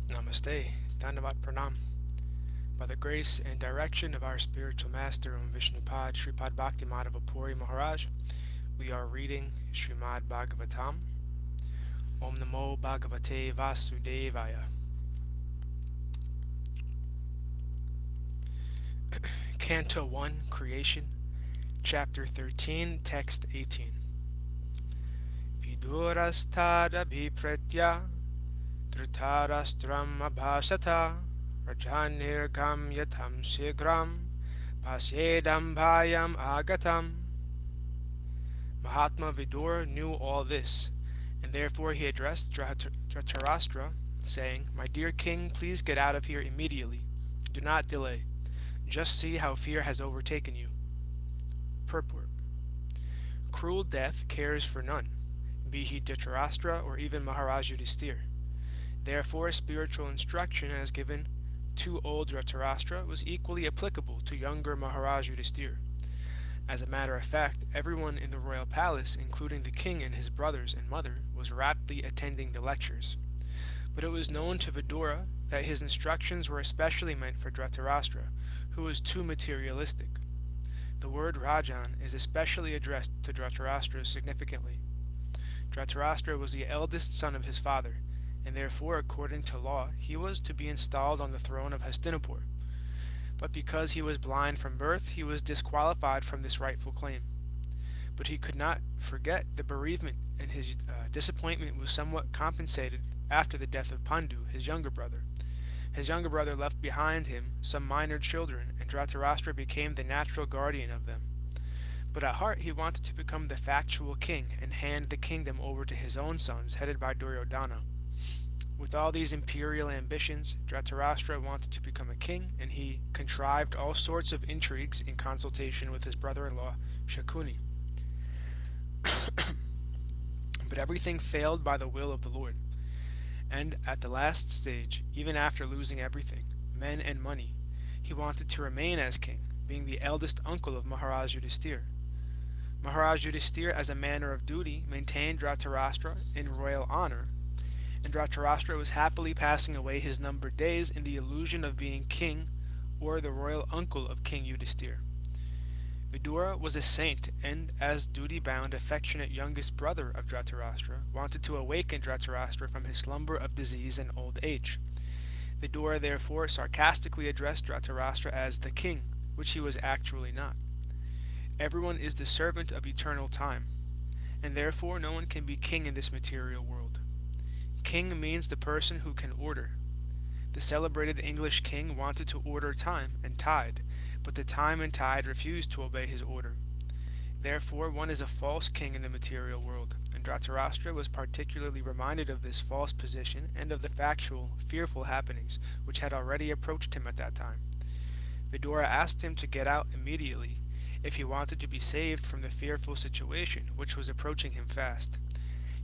Namaste, Dandavat Pranam. By the grace and direction of our spiritual master Om Vishnupad Shripad Bhakti Madhava Puri Maharaj, we are reading Śrīmad-Bhāgavatam. Om Namo Bhagavate Vasudevaya. Canto 1, Creation, Chapter 13, Text 18. Vidurastadabhipretya Dhṛtarāṣṭram abhāsata Rajanirgam yatam shigram Pasyedam bhayam agatam. Mahatma Vidur knew all this, and therefore he addressed Dhṛtarāṣṭra, saying, "My dear king, please get out of here immediately. Do not delay. Just see how fear has overtaken you." Purport. Cruel death cares for none, be he Dhṛtarāṣṭra or even Maharaj Yudhisthira. Therefore, spiritual instruction as given to old Dhṛtarāṣṭra was equally applicable to younger Maharaj Yudhisthira. As a matter of fact, everyone in the royal palace, including the king and his brothers and mother, was raptly attending the lectures. But it was known to Vidura that his instructions were especially meant for Dhṛtarāṣṭra, who was too materialistic. The word Rajan is especially addressed to Dhṛtarāṣṭra significantly. Dhṛtarāṣṭra was the eldest son of his father, and therefore, according to law, he was to be installed on the throne of Hastinapur. But because he was blind from birth, he was disqualified from this rightful claim. But he could not forget the bereavement, and his disappointment was somewhat compensated after the death of Pandu, his younger brother. His younger brother left behind him some minor children, and Dhṛtarāṣṭra became the natural guardian of them. But at heart he wanted to become the factual king and hand the kingdom over to his own sons, headed by Duryodhana. With all these imperial ambitions, Dhṛtarāṣṭra wanted to become a king, and he contrived all sorts of intrigues in consultation with his brother-in-law Shakuni. But everything failed by the will of the Lord. And at the last stage, even after losing everything, men and money, he wanted to remain as king, being the eldest uncle of Maharaj Yudhisthira. Maharaj Yudhisthira, as a manner of duty, maintained Dhṛtarāṣṭra in royal honor, and Dhṛtarāṣṭra was happily passing away his numbered days in the illusion of being king or the royal uncle of King Yudhisthira. Vidura was a saint and, as duty-bound, affectionate youngest brother of Dhṛtarāṣṭra, wanted to awaken Dhṛtarāṣṭra from his slumber of disease and old age. Vidura therefore sarcastically addressed Dhṛtarāṣṭra as the king, which he was actually not. Everyone is the servant of eternal time, and therefore no one can be king in this material world. King means the person who can order. The celebrated English king wanted to order time and tide, but the time and tide refused to obey his order. Therefore, one is a false king in the material world, and Dhṛtarāṣṭra was particularly reminded of this false position and of the factual, fearful happenings which had already approached him at that time. Vidura asked him to get out immediately if he wanted to be saved from the fearful situation which was approaching him fast.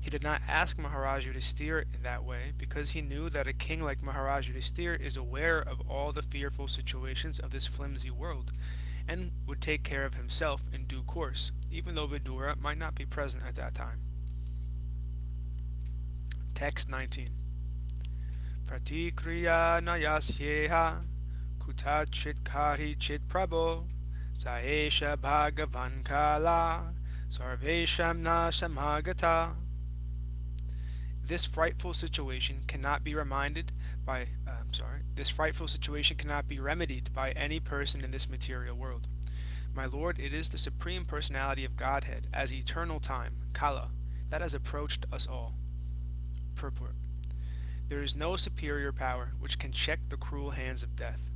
He did not ask Maharaj Yudhisthira in that way because he knew that a king like Maharaj Yudhisthira is aware of all the fearful situations of this flimsy world and would take care of himself in due course, even though Vidura might not be present at that time. Text 19. Pratikriya nayasyeha kutachit kari chit prabho saesha bhagavan kala sarvesham na samagata. This frightful situation cannot be remedied by any person in this material world. My Lord, it is the Supreme Personality of Godhead, as eternal time, Kala, that has approached us all. Purport. There is no superior power which can check the cruel hands of death.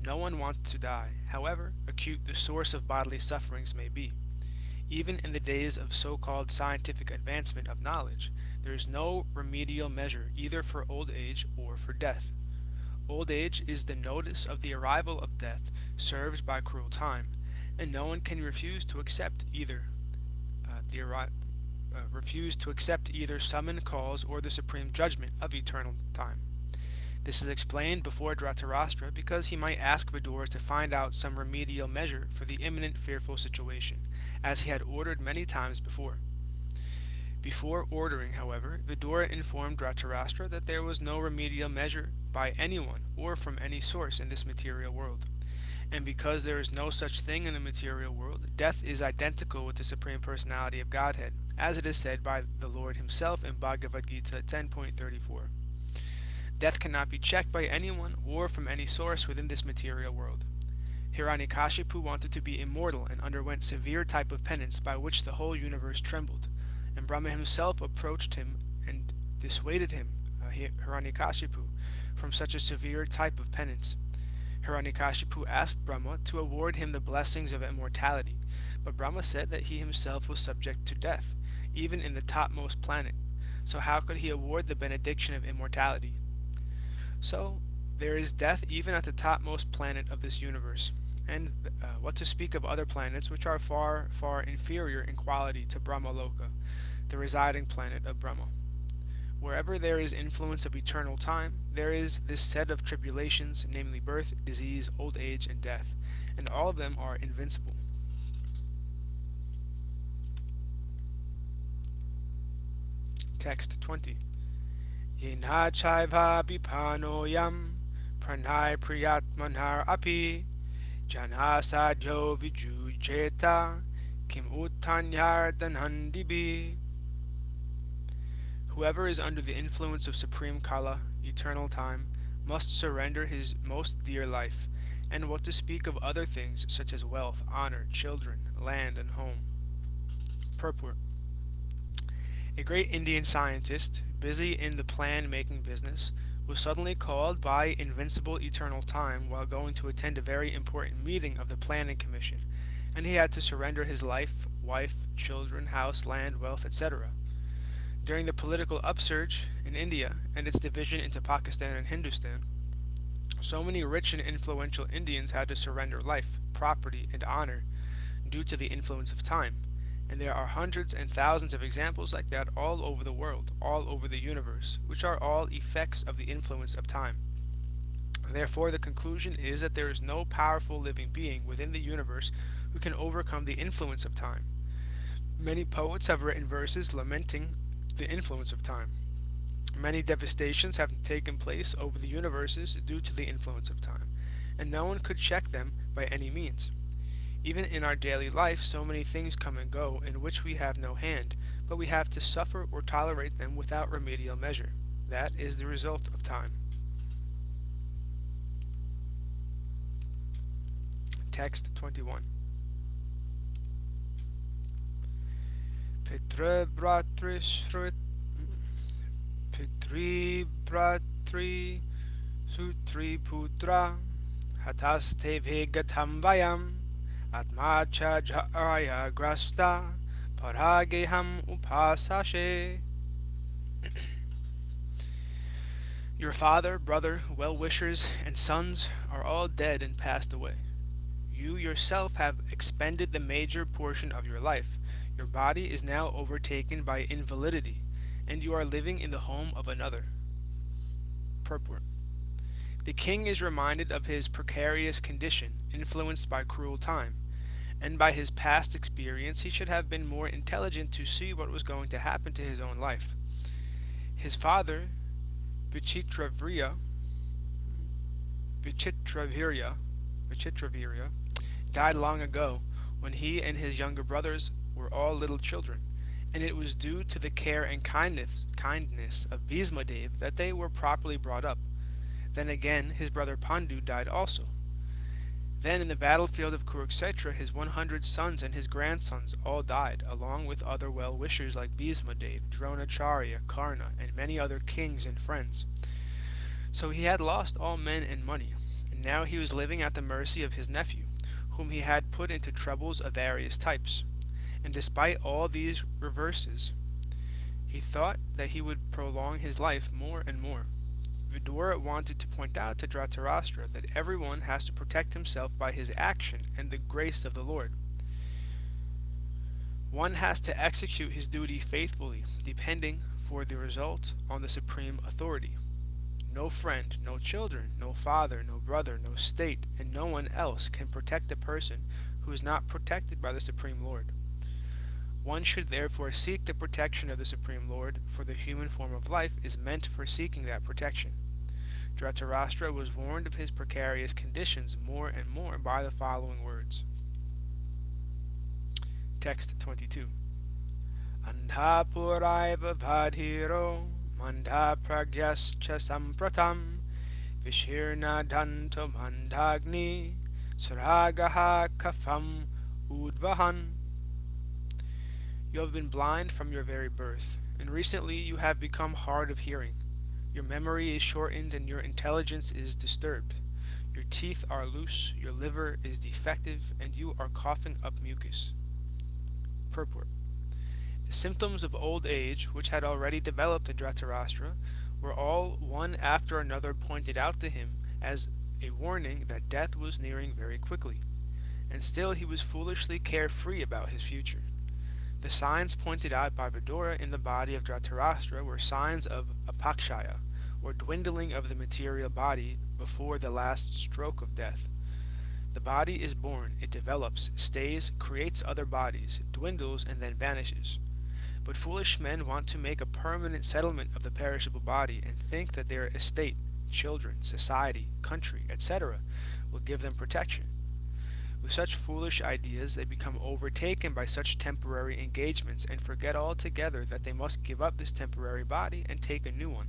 No one wants to die, however acute the source of bodily sufferings may be. Even in the days of so-called scientific advancement of knowledge, there is no remedial measure either for old age or for death. Old age is the notice of the arrival of death served by cruel time, and no one can refuse to accept either summoned calls or the supreme judgment of eternal time. This is explained before Dhṛtarāṣṭra because he might ask Vidura to find out some remedial measure for the imminent fearful situation, as he had ordered many times before. Before ordering, however, Vidura informed Dhṛtarāṣṭra that there was no remedial measure by anyone or from any source in this material world. And because there is no such thing in the material world, death is identical with the Supreme Personality of Godhead, as it is said by the Lord himself in Bhagavad Gita 10.34. Death cannot be checked by anyone or from any source within this material world. Hiranyakashipu wanted to be immortal and underwent severe type of penance by which the whole universe trembled, and Brahma himself approached him and dissuaded him, Hiranyakashipu, from such a severe type of penance. Hiranyakashipu asked Brahma to award him the blessings of immortality, but Brahma said that he himself was subject to death, even in the topmost planet, so how could he award the benediction of immortality? So, there is death even at the topmost planet of this universe, and what to speak of other planets which are far, far inferior in quality to Brahmaloka, the residing planet of Brahma. Wherever there is influence of eternal time, there is this set of tribulations, namely birth, disease, old age, and death, and all of them are invincible. Text 20. Yena chaiva bipanoyam pranay priyatmanar api janasadyo vijujeta kim uttanyar danhandibi. Whoever is under the influence of supreme Kala, eternal time, must surrender his most dear life, and what to speak of other things such as wealth, honor, children, land, and home. Purport. A great Indian scientist, busy in the plan-making business, was suddenly called by invincible eternal time while going to attend a very important meeting of the planning commission, and he had to surrender his life, wife, children, house, land, wealth, etc. During the political upsurge in India and its division into Pakistan and Hindustan, so many rich and influential Indians had to surrender life, property, and honor due to the influence of time, and there are hundreds and thousands of examples like that all over the world, all over the universe, which are all effects of the influence of time. Therefore, the conclusion is that there is no powerful living being within the universe who can overcome the influence of time. Many poets have written verses lamenting the influence of time. Many devastations have taken place over the universes due to the influence of time, and no one could check them by any means. Even in our daily life, so many things come and go in which we have no hand, but we have to suffer or tolerate them without remedial measure. That is the result of time. Text 21. Pitri bratri sutri putra hataste vegatam vayam atmacha jaya grasta parageham upasashe. Your father, brother, well-wishers, and sons are all dead and passed away. You yourself have expended the major portion of your life. Your body is now overtaken by invalidity, and you are living in the home of another. Purport. The king is reminded of his precarious condition, influenced by cruel time, and by his past experience he should have been more intelligent to see what was going to happen to his own life. His father, Vichitravirya, died long ago, when he and his younger brothers were all little children, and it was due to the care and kindness of Bhismadev that they were properly brought up. Then again his brother Pandu died also. Then in the battlefield of Kurukshetra his 100 sons and his grandsons all died, along with other well-wishers like Bhismadev, Dronacharya, Karna, and many other kings and friends. So he had lost all men and money, and now he was living at the mercy of his nephew, whom he had put into troubles of various types. And despite all these reverses, he thought that he would prolong his life more and more. Vidura wanted to point out to Dhṛtarāṣṭra that everyone has to protect himself by his action and the grace of the Lord. One has to execute his duty faithfully, depending for the result on the supreme authority. No friend, no children, no father, no brother, no state, and no one else can protect a person who is not protected by the Supreme Lord. One should therefore seek the protection of the Supreme Lord, for the human form of life is meant for seeking that protection. Dhṛtarāṣṭra was warned of his precarious conditions more and more by the following words. Text 22. Andha puraiva bhadhiro mandha pragyascha sampratam vishirna danto mandagni saragaha kafam udvahan. You have been blind from your very birth, and recently you have become hard of hearing. Your memory is shortened and your intelligence is disturbed. Your teeth are loose, your liver is defective, and you are coughing up mucus. Purport. The symptoms of old age, which had already developed in Dhṛtarāṣṭra, were all one after another pointed out to him as a warning that death was nearing very quickly, and still he was foolishly carefree about his future. The signs pointed out by Vidura in the body of Dhṛtarāṣṭra were signs of apakshaya, or dwindling of the material body before the last stroke of death. The body is born, it develops, stays, creates other bodies, dwindles, and then vanishes. But foolish men want to make a permanent settlement of the perishable body and think that their estate, children, society, country, etc., will give them protection. With such foolish ideas, they become overtaken by such temporary engagements and forget altogether that they must give up this temporary body and take a new one.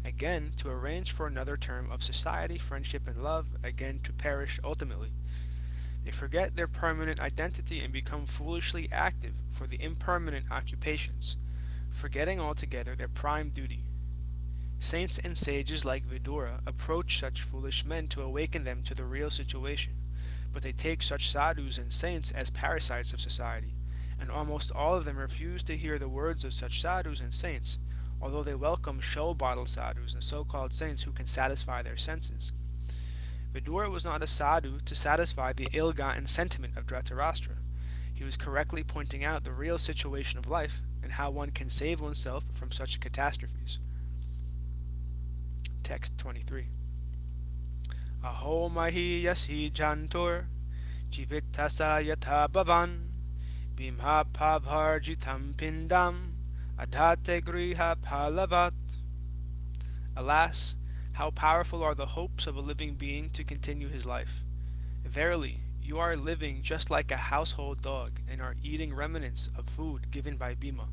Again, to arrange for another term of society, friendship, and love, again to perish ultimately. They forget their permanent identity and become foolishly active for the impermanent occupations, forgetting altogether their prime duty. Saints and sages like Vidura approach such foolish men to awaken them to the real situation, but they take such sadhus and saints as parasites of society, and almost all of them refuse to hear the words of such sadhus and saints, although they welcome show-bottle sadhus and so-called saints who can satisfy their senses. Vidura was not a sadhu to satisfy the ill-gotten sentiment of Dhṛtarāṣṭra. He was correctly pointing out the real situation of life and how one can save oneself from such catastrophes. Text 23. Aho mahi yasi jantor jivitasa yatha bhavan bimha pabharjitam pindam adhate griha palavat. Alas, how powerful are the hopes of a living being to continue his life. Verily, you are living just like a household dog and are eating remnants of food given by Bhima.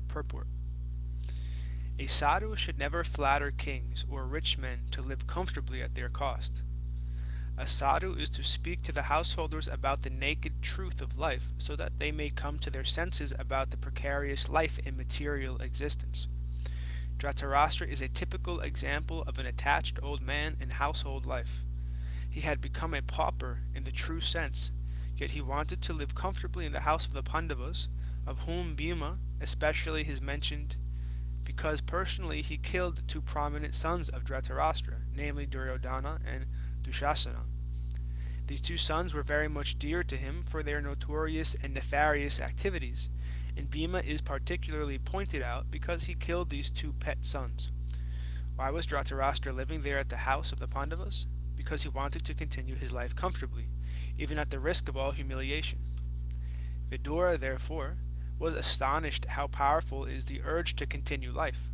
Purport. A sadhu should never flatter kings or rich men to live comfortably at their cost. A sadhu is to speak to the householders about the naked truth of life so that they may come to their senses about the precarious life in material existence. Dhṛtarāṣṭra is a typical example of an attached old man in household life. He had become a pauper in the true sense, yet he wanted to live comfortably in the house of the Pandavas, of whom Bhima especially is mentioned because personally he killed two prominent sons of Dhṛtarāṣṭra, namely Duryodhana and Dushasana. These two sons were very much dear to him for their notorious and nefarious activities, and Bhima is particularly pointed out because he killed these two pet sons. Why was Dhṛtarāṣṭra living there at the house of the Pandavas? Because he wanted to continue his life comfortably, even at the risk of all humiliation. Vidura, therefore, was astonished how powerful is the urge to continue life.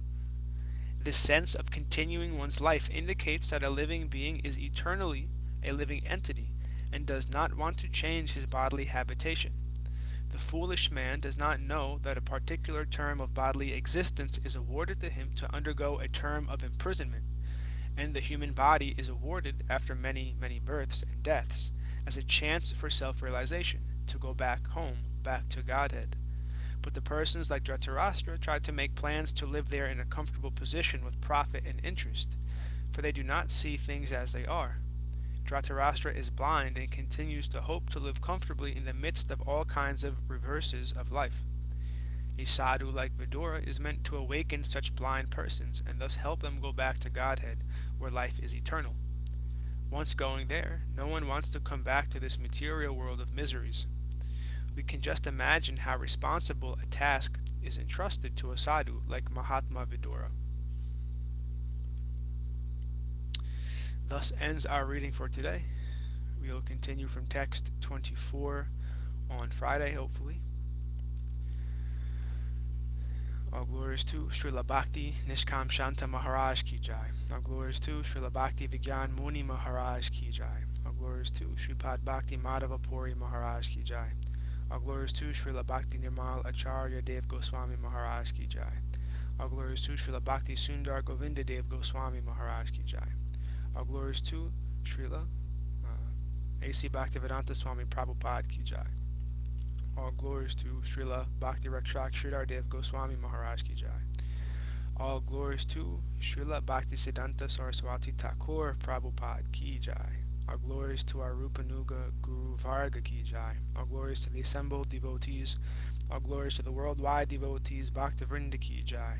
This sense of continuing one's life indicates that a living being is eternally a living entity and does not want to change his bodily habitation. The foolish man does not know that a particular term of bodily existence is awarded to him to undergo a term of imprisonment, and the human body is awarded after many, many births and deaths as a chance for self-realization, to go back home, back to Godhead. But the persons like Dhṛtarāṣṭra try to make plans to live there in a comfortable position with profit and interest, for they do not see things as they are. Dhṛtarāṣṭra is blind and continues to hope to live comfortably in the midst of all kinds of reverses of life. A sadhu like Vidura is meant to awaken such blind persons and thus help them go back to Godhead, where life is eternal. Once going there, no one wants to come back to this material world of miseries. We can just imagine how responsible a task is entrusted to a sadhu like Mahatma Vidura. Thus ends our reading for today. We will continue from text 24 on Friday, hopefully. All glories to Srila Bhakti Nishkam Shanta Maharaj Ki Jai. All glories to Srila Bhakti Vigyan Muni Maharaj Ki Jai. All glories to Sripad Bhakti Madhava Puri Maharaj Ki Jai. All glories to Srila Bhakti Nirmal Acharya Dev Goswami Maharaj Ki Jai. All glories to Srila Bhakti Sundar Govinda Dev Goswami Maharaj Ki Jai. All glories to Srila A.C. Bhaktivedanta Swami Prabhupada Ki Jai. All glories to Srila Bhakti Rakshak Sridhar Dev Goswami Maharaj Ki Jai. All glories to Srila Bhaktisiddhanta Saraswati Thakur Prabhupada Ki Jai. All glories to our Rupanuga Guru Varga Ki Jai. All glories to the assembled devotees. All glories to the worldwide devotees Bhaktivinoda Ki Jai.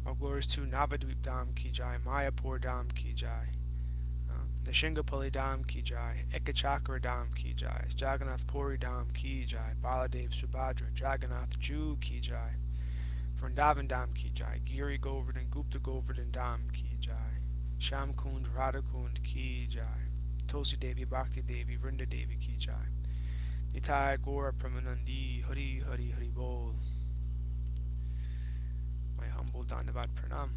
All glories to Navadvip Dham Ki Jai, Mayapur Dham Ki Jai, Nishingapali Dham Ki Jai, Ekachakra Dham Ki Jai, Jagannath Puri Dham Ki Jai, Baladev Subhadra, Jagannath Jew Ki Jai, Vrindavan Dham Ki Jai, Giri Govardhan, Gupta Govardhan Dham Ki Jai, Sham Kund, Radha Kund Ki Jai, Tulsi Devi, Bhakti Devi, Vrinda Devi Ki Jai, Nitai Gaura Pramanandi, Hari Hari Hari Bol. My humble Dandavat Pranam.